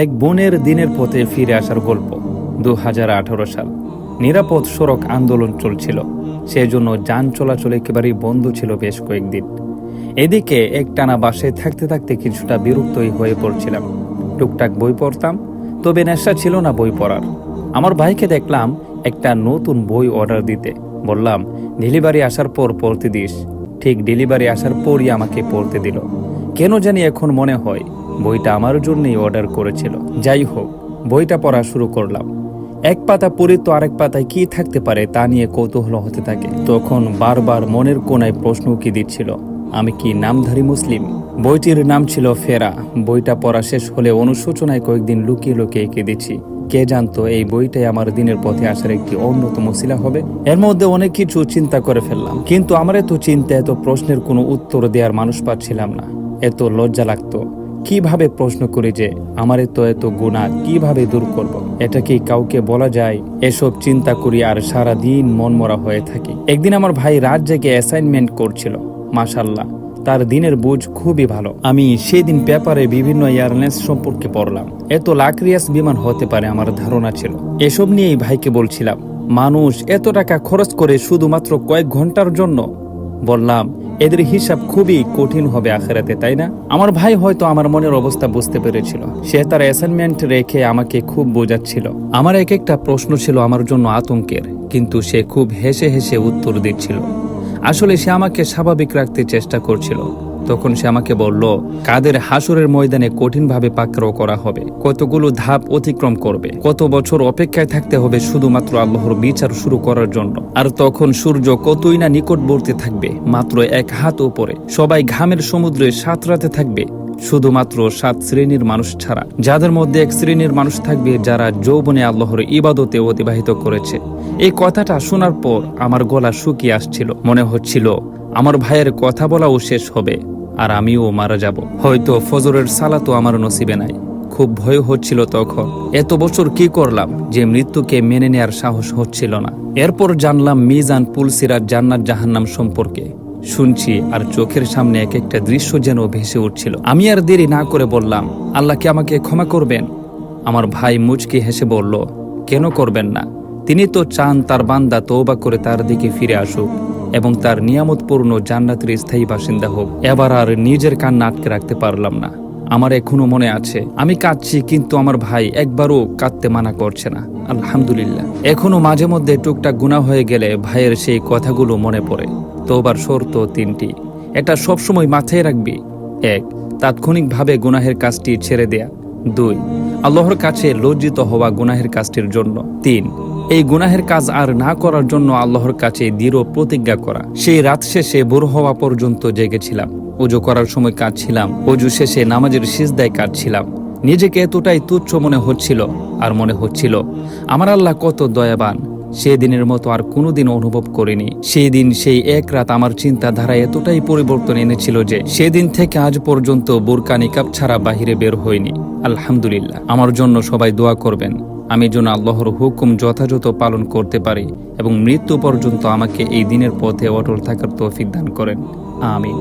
এক বোনের দিনের পথে ফিরে আসার গল্প। 2018 সাল। নিরাপদ সড়ক আন্দোলন চলছিল, সেজন্য যান চলাচল একেবারেই বন্ধ ছিল বেশ কয়েকদিন। এদিকে একটানা বাসায় থাকতে থাকতে কিছুটা বিরক্তই হয়ে পড়ছিলাম। টুকটাক বই পড়তাম, তবে নেশা ছিল না বই পড়ার। আমার ভাইকে দেখলাম একটা নতুন বই অর্ডার দিতে। বললাম, ডেলিভারি আসার পর পড়তে দিস। ঠিক ডেলিভারি আসার পরই আমাকে পড়তে দিল। কেন জানি এখন মনে হয় বইটা আমার জন্যই অর্ডার করেছিল। যাই হোক, বইটা পড়া শুরু করলাম। এক পাতা পড়ে তো আরেক পাতায় কি থাকতে পারে তা নিয়ে কৌতূহল হতে থাকে। তখন বারবার মনের কোনায় প্রশ্ন উকি দিচ্ছিল, আমি কি নামধারী মুসলিম? বইটির নাম ছিল ফেরা। বইটা পড়া শেষ হলে অনুশোচনায় কয়েকদিন লুকিয়ে লুকিয়ে কেঁদেছি। কে জানতো এই বইটাই আমার দিনের পথে আসার একটি অন্যতম শিলা হবে। এর মধ্যে অনেক কিছু চিন্তা করে ফেললাম, কিন্তু আমার এত চিন্তা, এত প্রশ্নের কোনো উত্তর দেওয়ার মানুষ পাচ্ছিলাম না। এত লজ্জা লাগতো। কিভাবে প্রশ্ন করি যে আমার এত গুনাহ কিভাবে দূর করব? এটা কি কাউকে বলা যায়? এসব চিন্তা করি আর সারাদিন মনমরা হয়ে থাকি। একদিন আমার ভাই রাত জেগে অ্যাসাইনমেন্ট করছিল। মাশাআল্লাহ, তার দিনের বুঝ খুবই ভালো। আমি সেদিন পেপারে বিভিন্ন এয়ারলাইন্স সম্পর্কে পড়লাম। এত লাক্রিয়াস বিমান হতে পারে আমার ধারণা ছিল। এসব নিয়েই ভাইকে বলছিলাম, মানুষ এত টাকা খরচ করে শুধুমাত্র কয়েক ঘন্টার জন্য। বললাম, এদের হিসাব খুবই কঠিন হবে আখেরাতে, তাই না? আমার ভাই হয়তো আমার মনের অবস্থা বুঝতে পেরেছিল। সে তার অ্যাসাইনমেন্ট রেখে আমাকে খুব বোঝাচ্ছিল। আমার এক একটা প্রশ্ন ছিল আমার জন্য আতঙ্কের, কিন্তু সে খুব হেসে হেসে উত্তর দিচ্ছিল। আসলে সে আমাকে স্বাভাবিক রাখতে চেষ্টা করছিল। তখন সে আমাকে বলল, কাদের হাসরের ময়দানে কঠিনভাবে পাকড়াও করা হবে, কতগুলো ধাপ অতিক্রম করবে, কত বছর অপেক্ষায় থাকতে হবে শুধুমাত্র আল্লাহর বিচার শুরু করার জন্য। আর তখন সূর্য কতই না নিকটবর্তী থাকবে, মাত্র 1 হাত উপরে। সবাই ঘামের সমুদ্রে সাঁতরাতে থাকবে, শুধুমাত্র 7 শ্রেণীর মানুষ ছাড়া, যাদের মধ্যে 1 শ্রেণীর মানুষ থাকবে যারা যৌবনে আল্লাহর ইবাদতে অতিবাহিত করেছে। এই কথাটা শোনার পর আমার গলা শুকিয়ে আসছিল। মনে হচ্ছিল আমার ভাইয়ের কথা বলাও শেষ হবে আর আমিও মারা যাব। হয়তো ফজরের সালাতও আমার নসিবে নাই। খুব ভয় হচ্ছিল তখন। এত বছর কি করলাম যে মৃত্যুকে মেনে নেয়ার সাহস হচ্ছিল না। এরপর জানলাম মিজান, পুলসিরাত, জান্নাত জাহান্নাম সম্পর্কে। শুনছি আর চোখের সামনে এক একটা দৃশ্য যেন ভেসে উঠছিল। আমি আর দেরি না করে বললাম, আল্লাহ কি আমাকে ক্ষমা করবেন? আমার ভাই মুচকি হেসে বলল, কেন করবেন না? তিনি তো চান তার বান্দা তওবা করে তার দিকে ফিরে আসুক এবং তার নিয়ামতপূর্ণ জান্নাতের স্থায়ী বাসিন্দা হোক। এবার আর নিজের কান্না আটকে রাখতে পারলাম না। আমার এখনো মনে আছে আমি কাঁদছি, কিন্তু আমার ভাই একবারও কাঁদতে মানা করছে না। আলহামদুলিল্লাহ। এখনো মাঝে মধ্যে টুকটাক গুনাহ হয়ে গেলে ভাইয়ের সেই কথাগুলো মনে পড়ে। তওবার শর্ত 3টি। এটা সবসময় মাথায় রাখবি। 1. তাৎক্ষণিকভাবে গুনাহের কাজটি ছেড়ে দেয়া। 2. আল্লাহর কাছে লজ্জিত হওয়া গুনাহের কাজটির জন্য। 3. এই গুনাহের কাজ আর না করার জন্য আল্লাহর কাছে দৃঢ় প্রতিজ্ঞা করা। সেই রাত শেষে ভোর হওয়া পর্যন্ত জেগেছিলাম। ওযু করার সময় কাঁদছিলাম, ওযু শেষে নামাজের সিজদায় কাঁদছিলাম। নিজেকে এতটাই তুচ্ছ মনে হচ্ছিল, আর মনে হচ্ছিল আমার আল্লাহ কত দয়াবান। সেদিনের মতো আর কোনোদিন অনুভব করিনি। সেই দিন, সেই এক রাত আমার চিন্তাধারা এতটাই পরিবর্তন এনেছিল যে সেদিন থেকে আজ পর্যন্ত বোরকা নিকাব ছাড়া বাহিরে বের হইনি। আলহামদুলিল্লাহ। আমার জন্য সবাই দোয়া করবেন, আমি যেন আল্লাহর হুকুম যথাযথ পালন করতে পারি এবং মৃত্যু পর্যন্ত আমাকে এই দিনের পথে অটল থাকার তৌফিক দান করেন। আমিন।